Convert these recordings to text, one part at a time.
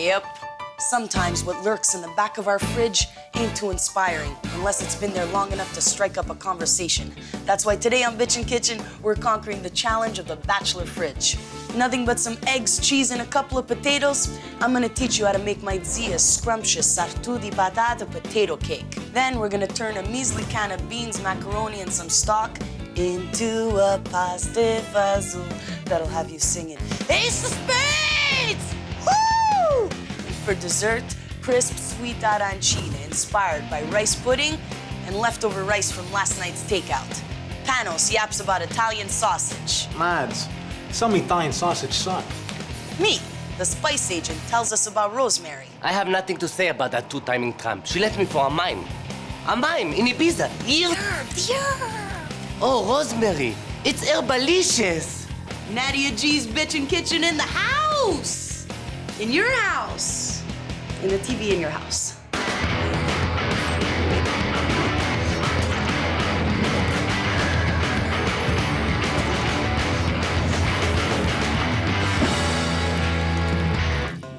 Yep. Sometimes what lurks in the back of our fridge ain't too inspiring unless it's been there long enough to strike up a conversation. That's why today on Bitchin' Kitchen, we're conquering the challenge of the Bachelor fridge. Nothing but some eggs, cheese, and a couple of potatoes. I'm gonna teach you how to make my Zia's scrumptious S02E05 patata potato cake. Then we're gonna turn a measly can of beans, macaroni, and some stock into a pasta fagioli that'll have you singing, Ace of Spades! Woo! And for dessert, crisp sweet arancina inspired by rice pudding and leftover rice from last night's takeout. Panos yaps about Italian sausage. Lads, some Italian sausage suck. Me, the spice agent, tells us about rosemary. I have nothing to say about that two-timing tramp. She left me for a mime. A mime in Ibiza. Oh, rosemary. It's herbalicious. Nadia G's Bitchin' Kitchen in the house. In your house. In the TV in your house.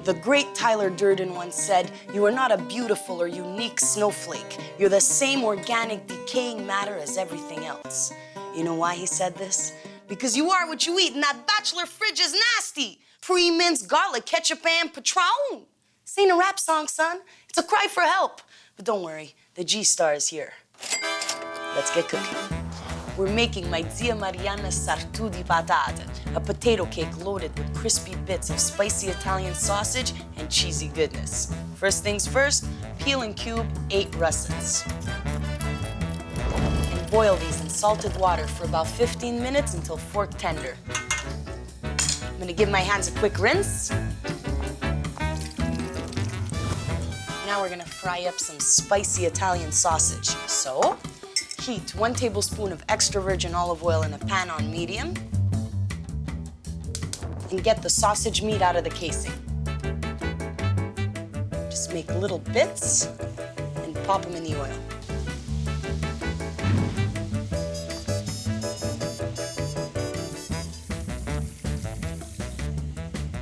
The great Tyler Durden once said, "You are not a beautiful or unique snowflake. You're the same organic, decaying matter as everything else." You know why he said this? Because you are what you eat, and that Bachelor fridge is nasty. Pre-minced garlic, ketchup, and Patron. This ain't a rap song, son. It's a cry for help. But don't worry, the G-Star is here. Let's get cooking. We're making my Zia Mariana's S02E05 patata, a potato cake loaded with crispy bits of spicy Italian sausage and cheesy goodness. First things first, peel and cube 8 russets. And boil these in salted water for about 15 minutes until fork tender. I'm gonna give my hands a quick rinse. Now we're gonna fry up some spicy Italian sausage. So, heat 1 tablespoon of extra virgin olive oil in a pan on medium. And get the sausage meat out of the casing. Just make little bits and pop them in the oil.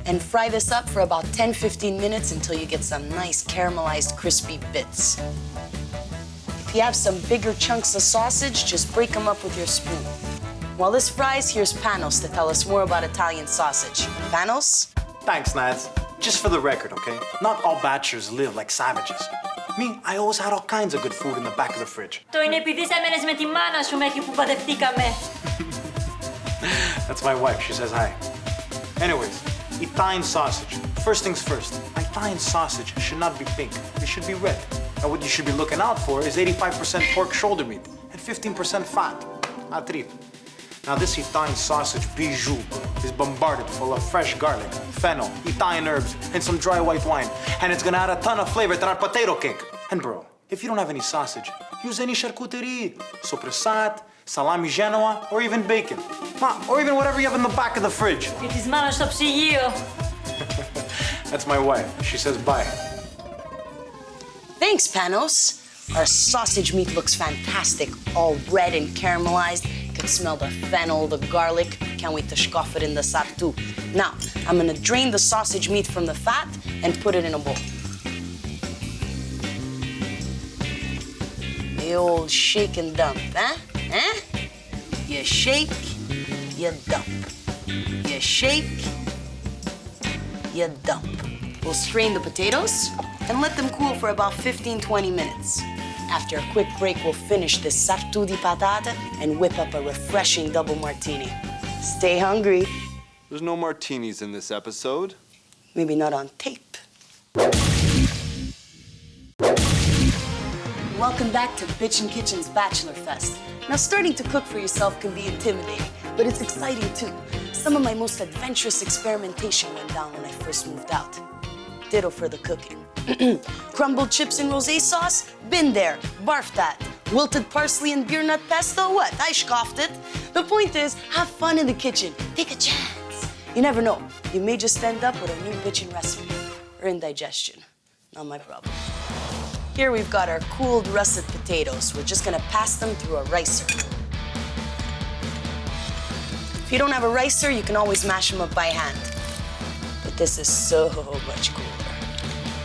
And fry this up for about 10-15 minutes until you get some nice caramelized crispy bits. If you have some bigger chunks of sausage, just break them up with your spoon. While this fries, here's Panos to tell us more about Italian sausage. Panos? Thanks, Nads. Just for the record, okay? Not all bachelors live like savages. Me, I always had all kinds of good food in the back of the fridge. Το είναι επειδή σε έμενες με τη μάνα σου μέχρι που παντευτήκαμε. That's my wife. She says hi. Anyways, Italian sausage. First things first, Italian sausage should not be pink. It should be red. And what you should be looking out for is 85% pork shoulder meat and 15% fat. Atrito. Now this Italian sausage bijou is bombarded full of fresh garlic, fennel, Italian herbs, and some dry white wine. And it's gonna add a ton of flavor to our potato cake. And bro, if you don't have any sausage, use any charcuterie. Sopressat, salami Genoa, or even bacon. Or even whatever you have in the back of the fridge. Και της μάνας στο ψυγείο. That's my wife. She says bye. Thanks, Panos. Our sausage meat looks fantastic, all red and caramelized. You can smell the fennel, the garlic. Can't wait to scoff it in the sartu. Now, I'm gonna drain the sausage meat from the fat and put it in a bowl. The old shake and dump, huh? Huh? You shake, you dump. You shake, you dump. We'll strain the potatoes and let them cool for about 15-20 minutes. After a quick break, we'll finish this S02E05 patata and whip up a refreshing double martini. Stay hungry. There's no martinis in this episode. Maybe not on tape. Welcome back to Bitchin' Kitchen's Bachelor Fest. Now, starting to cook for yourself can be intimidating, but it's exciting too. Some of my most adventurous experimentation went down when I first moved out. Ditto for the cooking. Crumbled chips and rosé sauce? Been there, barfed that. Wilted parsley and beer nut pesto? What? I scoffed it. The point is, have fun in the kitchen. Take a chance. You never know. You may just end up with a new bitchin' recipe or indigestion. Not my problem. Here we've got our cooled russet potatoes. We're just gonna pass them through a ricer. If you don't have a ricer, you can always mash them up by hand. But this is so much cooler.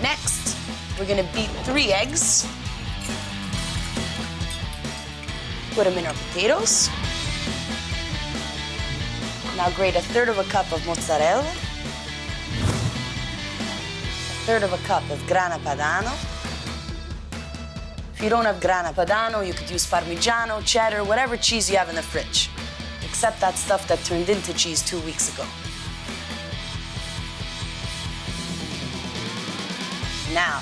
Next, we're gonna beat 3 eggs. Put them in our potatoes. Now grate 1/3 cup of mozzarella, 1/3 cup of grana padano. If you don't have grana padano, you could use Parmigiano, cheddar, whatever cheese you have in the fridge, except that stuff that turned into cheese 2 weeks ago. Now,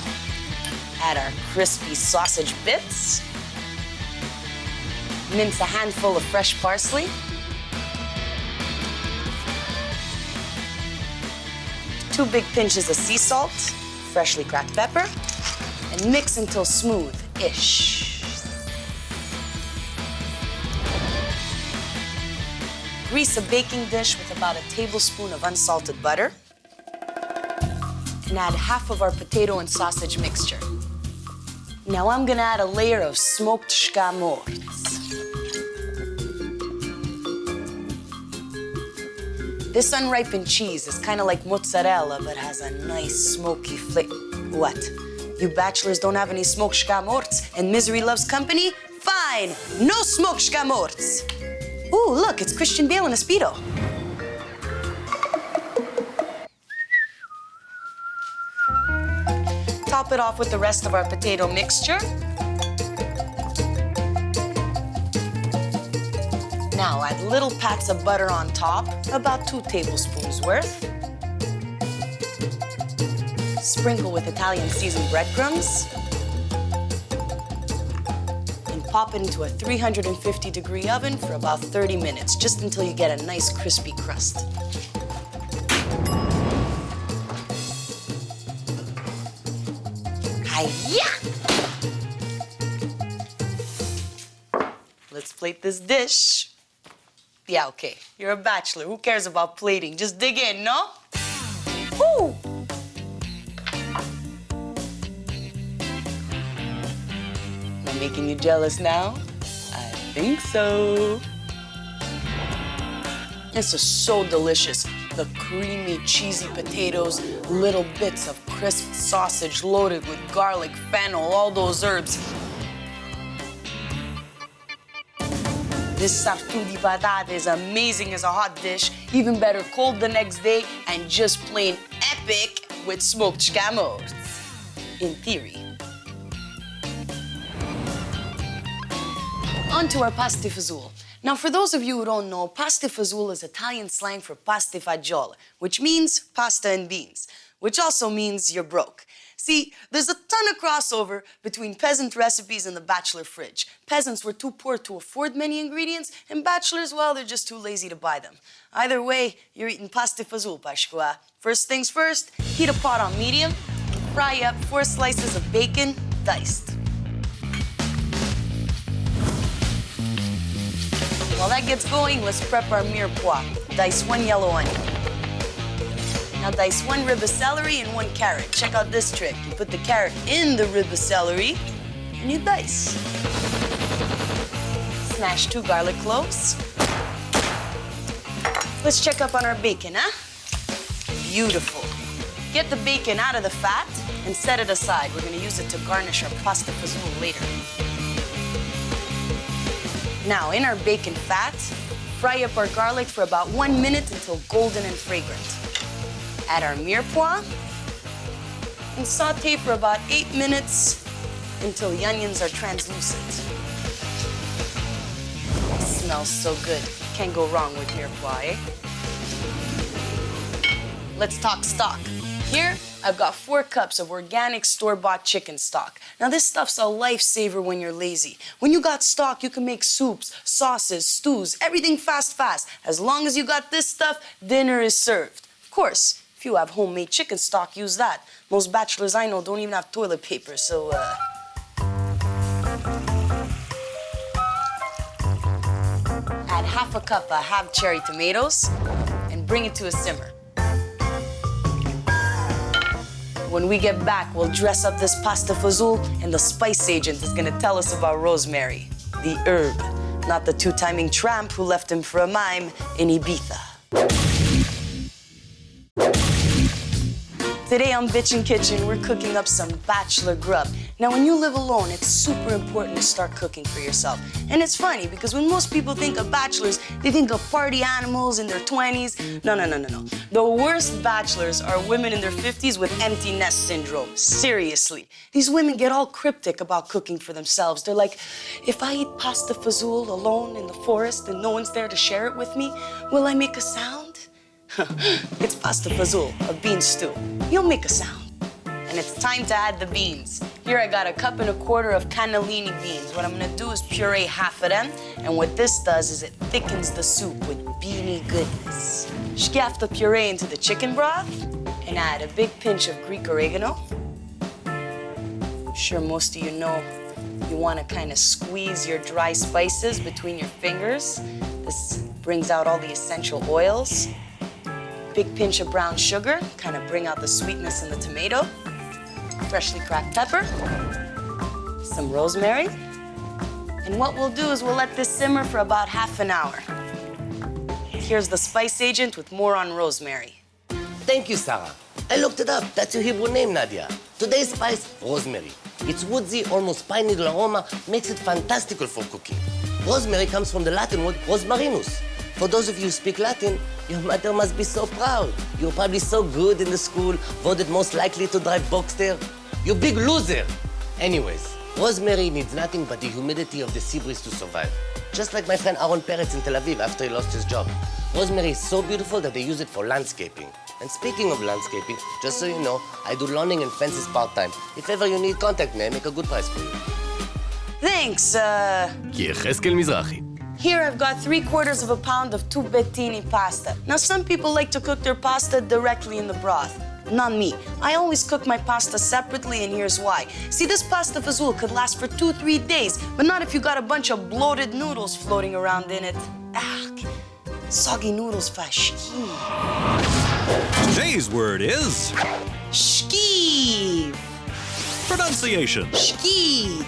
add our crispy sausage bits. Mince a handful of fresh parsley. 2 big pinches of sea salt, freshly cracked pepper, and mix until smooth-ish. Grease a baking dish with about a tablespoon of unsalted butter, and add half of our potato and sausage mixture. Now I'm gonna add a layer of smoked scamorts. This unripened cheese is kind of like mozzarella, but has a nice smoky flavor. What? You bachelors don't have any smoked scamorts and misery loves company? Fine, no smoked scamorts. Ooh, look, it's Christian Bale in a Speedo. Top it off with the rest of our potato mixture. Now add little pats of butter on top, about 2 tablespoons worth. Sprinkle with Italian seasoned breadcrumbs. And pop it into a 350-degree oven for about 30 minutes, just until you get a nice crispy crust. Hi-ya! Let's plate this dish. Yeah, okay, you're a bachelor. Who cares about plating? Just dig in, no? Woo! Am I making you jealous now? I think so. This is so delicious. The creamy, cheesy potatoes, little bits of crisp sausage loaded with garlic, fennel, all those herbs. This sartù di patate is amazing as a hot dish, even better cold the next day, and just plain epic with smoked scamorts. In theory. On to our pasta fagioli. Now, for those of you who don't know, pasta fagioli is Italian slang for pasta fagioli, which means pasta and beans, which also means you're broke. See, there's a ton of crossover between peasant recipes and the bachelor fridge. Peasants were too poor to afford many ingredients, and bachelors, well, they're just too lazy to buy them. Either way, you're eating pasta fagioli, Pashkua. First things first, heat a pot on medium, and fry up 4 slices of bacon, diced. While that gets going, let's prep our mirepoix. Dice 1 yellow onion. Now dice 1 rib of celery and 1 carrot. Check out this trick. You put the carrot in the rib of celery and you dice. Smash 2 garlic cloves. Let's check up on our bacon, huh? Beautiful. Get the bacon out of the fat and set it aside. We're gonna use it to garnish our pasta fagioli later. Now, in our bacon fat, fry up our garlic for about 1 minute until golden and fragrant. Add our mirepoix and saute for about 8 minutes until the onions are translucent. It smells so good. Can't go wrong with mirepoix, eh? Let's talk stock. Here, I've got 4 cups of organic store-bought chicken stock. Now, this stuff's a lifesaver when you're lazy. When you got stock, you can make soups, sauces, stews, everything fast. As long as you got this stuff, dinner is served. Of course, if you have homemade chicken stock, use that. Most bachelors I know don't even have toilet paper, so, Add half a cup of half cherry tomatoes and bring it to a simmer. When we get back, we'll dress up this pasta fagioli, and the spice agent is gonna tell us about rosemary, the herb, not the 2-timing tramp who left him for a mime in Ibiza. Today on Bitchin' Kitchen, we're cooking up some bachelor grub. Now, when you live alone, it's super important to start cooking for yourself. And it's funny, because when most people think of bachelors, they think of party animals in their 20s. No. The worst bachelors are women in their 50s with empty nest syndrome. Seriously. These women get all cryptic about cooking for themselves. They're like, if I eat pasta fazool alone in the forest and no one's there to share it with me, will I make a sound? It's pasta fazool, a bean stew. You'll make a sound. And it's time to add the beans. Here I got 1.25 cups of cannellini beans. What I'm gonna do is puree half of them, and what this does is it thickens the soup with beany goodness. Scaff the puree into the chicken broth, and add a big pinch of Greek oregano. I'm sure most of you know you wanna kind of squeeze your dry spices between your fingers. This brings out all the essential oils. Big pinch of brown sugar, kind of bring out the sweetness in the tomato. Freshly cracked pepper, some rosemary. And what we'll do is we'll let this simmer for about half an hour. Here's the spice agent with more on rosemary. Thank you, Sarah. I looked it up. That's your Hebrew name, Nadia. Today's spice, rosemary. Its woodsy, almost pine needle aroma makes it fantastical for cooking. Rosemary comes from the Latin word rosmarinus. For those of you who speak Latin, your mother must be so proud. You're probably so good in the school, voted most likely to drive Boxster. You big loser. Anyways, rosemary needs nothing but the humidity of the sea breeze to survive. Just like my friend Aaron Peretz in Tel Aviv after he lost his job. Rosemary is so beautiful that they use it for landscaping. And speaking of landscaping, just so you know, I do lawning and fences part-time. If ever you need, contact me. I make a good price for you. Thanks, יחזקאל מזרחי. Here I've got 3/4 pound of tubettini pasta. Now, some people like to cook their pasta directly in the broth. Not me. I always cook my pasta separately, and here's why. See, this pasta fazool could last for 2-3 days, but not if you got a bunch of bloated noodles floating around in it. Soggy noodles fashki. Today's word is Shkiv. pronunciation. Shkiv.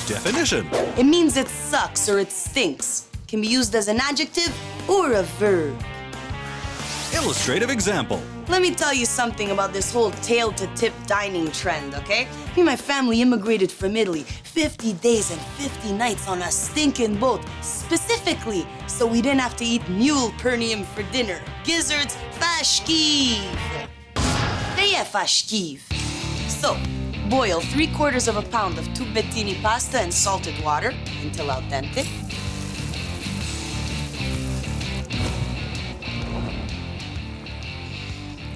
Definition. It means it sucks or it stinks. Can be used as an adjective or a verb. Illustrative example. Let me tell you something about this whole tail-to-tip dining trend, okay? Me and my family immigrated from Italy, 50 days and 50 nights on a stinking boat, specifically so we didn't have to eat mule pernium for dinner. Gizzards, fashkiv. Fashkiv. So, boil 3/4 pound of tubettini pasta in salted water until al dente.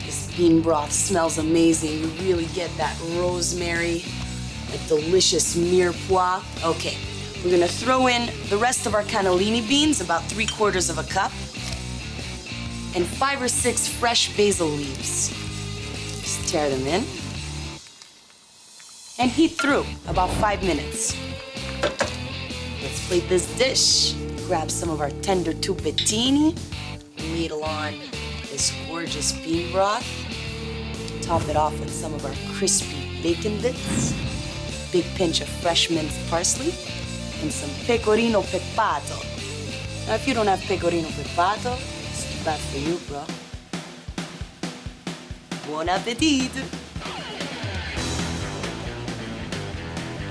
This bean broth smells amazing. You really get that rosemary, a delicious mirepoix. Okay, we're gonna throw in the rest of our cannellini beans, about 3/4 cup, and 5 or 6 fresh basil leaves. Just tear them in. And heat through about 5 minutes. Let's plate this dish. Grab some of our tender tubettini, ladle on this gorgeous bean broth, top it off with some of our crispy bacon bits, big pinch of fresh minced parsley, and some pecorino pepato. Now, if you don't have pecorino pepato, it's too bad for you, bro. Buon appetito!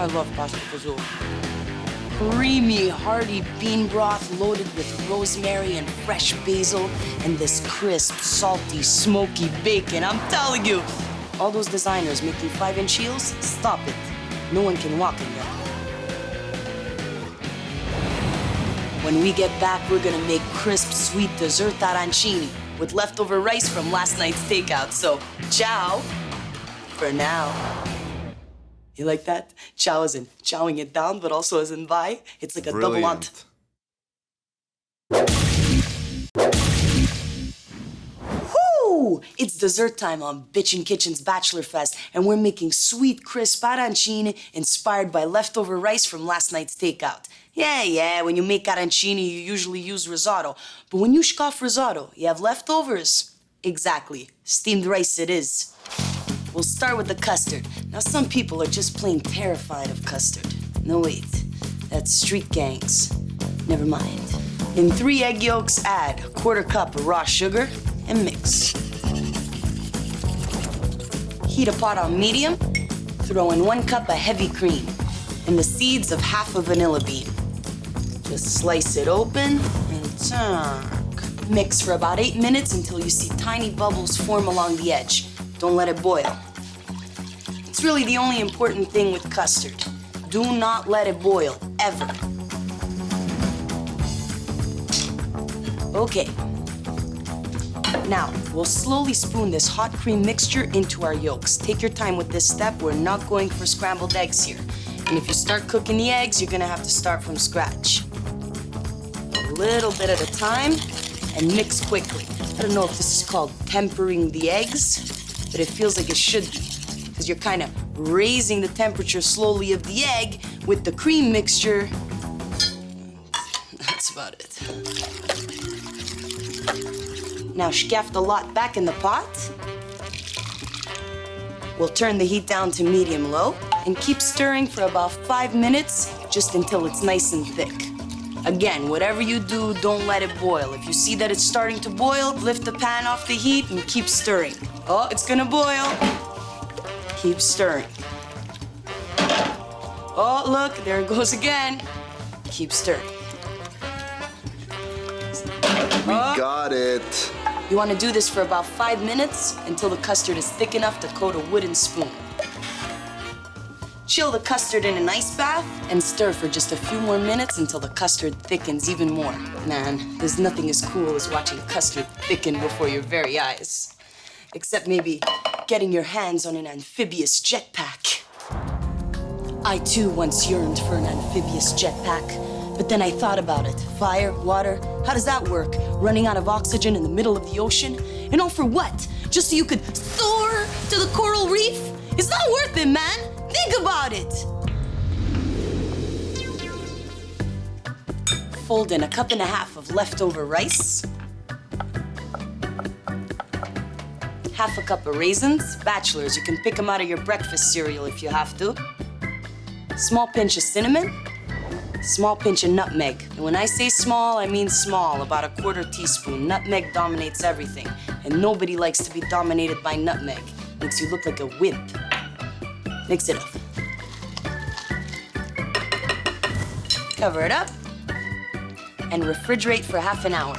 I love pasta fazool. Creamy, hearty bean broth loaded with rosemary and fresh basil and this crisp, salty, smoky bacon. I'm telling you, all those designers making 5-inch heels, stop it. No one can walk in them. When we get back, we're gonna make crisp, sweet dessert arancini with leftover rice from last night's takeout. So, ciao for now. You like that? Chow as in chowing it down, but also as in bye. It's like a double Brilliant. Whoo! It's dessert time on Bitchin' Kitchen's Bachelor Fest, and we're making sweet, crisp arancini inspired by leftover rice from last night's takeout. Yeah, when you make arancini, you usually use risotto. But when you scoff risotto, you have leftovers. Exactly. Steamed rice it is. We'll start with the custard. Now, some people are just plain terrified of custard. No, wait. That's street gangs. Never mind. In 3 egg yolks, add 1/4 cup of raw sugar and mix. Heat a pot on medium. Throw in 1 cup of heavy cream and the seeds of half a vanilla bean. Just slice it open and turn. Mix for about 8 minutes until you see tiny bubbles form along the edge. Don't let it boil. It's really the only important thing with custard. Do not let it boil, ever. Okay. Now, we'll slowly spoon this hot cream mixture into our yolks. Take your time with this step. We're not going for scrambled eggs here. And if you start cooking the eggs, you're gonna have to start from scratch. A little bit at a time and mix quickly. I don't know if this is called tempering the eggs, but it feels like it should be, because you're kind of raising the temperature slowly of the egg with the cream mixture. That's about it. Now scaff the lot back in the pot. We'll turn the heat down to medium-low and keep stirring for about 5 minutes, just until it's nice and thick. Again, whatever you do, don't let it boil. If you see that it's starting to boil, lift the pan off the heat and keep stirring. Oh, it's gonna boil. Keep stirring. Oh, look, there it goes again. Keep stirring. We got it. You want to do this for about 5 minutes until the custard is thick enough to coat a wooden spoon. Chill the custard in an ice bath and stir for just a few more minutes until the custard thickens even more. Man, there's nothing as cool as watching custard thicken before your very eyes. Except maybe getting your hands on an amphibious jetpack. I too once yearned for an amphibious jetpack, but then I thought about it. Fire, water, how does that work? Running out of oxygen in the middle of the ocean? And all for what? Just so you could soar to the coral reef? It's not worth it, man. Think about it. Fold in 1.5 cups of leftover rice. 1/2 cup of raisins. Bachelors, you can pick them out of your breakfast cereal if you have to. Small pinch of cinnamon. Small pinch of nutmeg. And when I say small, I mean small, about 1/4 teaspoon. Nutmeg dominates everything, and nobody likes to be dominated by nutmeg. Makes you look like a wimp. Mix it up. Cover it up and refrigerate for 1/2 hour.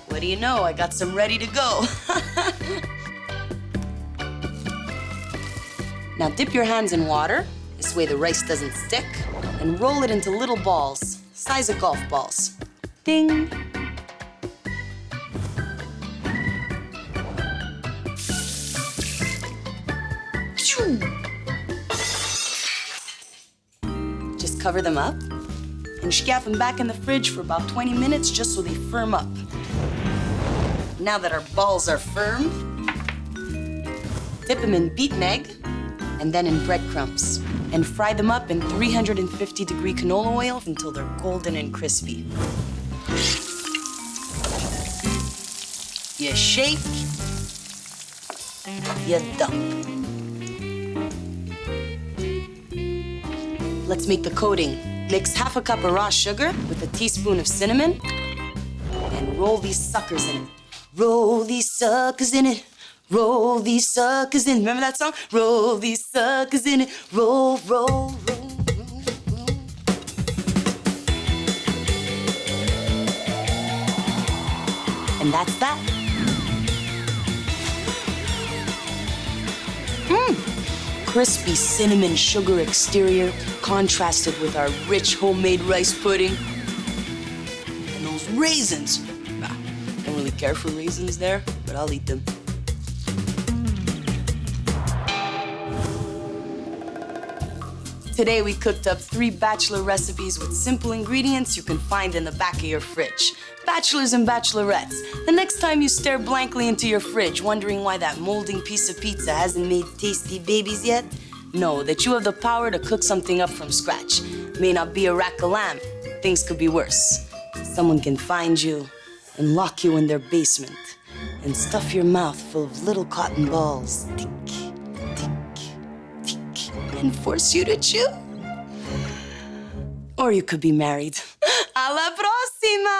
What do you know? I got some ready to go. Now dip your hands in water. This way the rice doesn't stick, and roll it into little balls, size of golf balls. Ding. Phew. Just cover them up and scaff them back in the fridge for about 20 minutes just so they firm up. Now that our balls are firm, dip them in beaten egg and then in breadcrumbs, and fry them up in 350-degree canola oil until they're golden and crispy. You shake, you dump. Let's make the coating. Mix 1/2 cup of raw sugar with a teaspoon of cinnamon and roll these suckers in it. Roll these suckers in it. Roll these suckers in. Remember that song? Roll these suckers in it. Roll, roll, roll, roll, roll. And that's that. Crispy cinnamon sugar exterior contrasted with our rich homemade rice pudding. And those raisins. Nah, don't really care for raisins there, but I'll eat them. Today we cooked up 3 Bachelor recipes with simple ingredients you can find in the back of your fridge. Bachelors and bachelorettes, the next time you stare blankly into your fridge wondering why that molding piece of pizza hasn't made tasty babies yet, know that you have the power to cook something up from scratch. May not be a rack of lamb, things could be worse. Someone can find you and lock you in their basement and stuff your mouth full of little cotton balls. Tick, tick, tick, and force you to chew. Or you could be married. A la próxima!